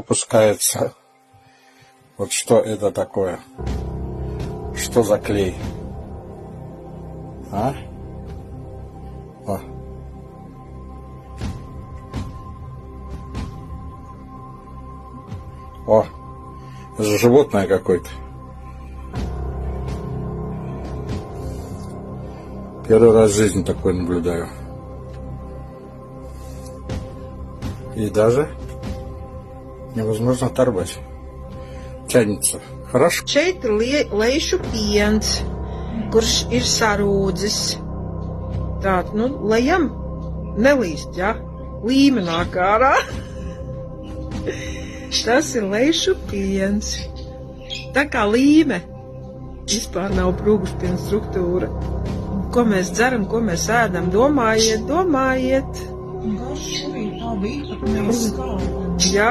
выпускается. Вот что это такое? Что за клей? А? О. О, это же животное какое-то. Первый раз в жизни такое наблюдаю. И даже невозможно оторвать. Тянется. Хорошо. Šeit ir leišu piens, kurš ir sarūdzis. Tā, nu, lejam nelīst, ja? Līme nāk ārā. Tas ir leišu piens. Tā kā līme. Vispār nav prūgušpiena struktūra. Ko mēs dzeram, ko mēs ēdam, domājiet. Garš arī tā bija, kad mēs skābam. Ja?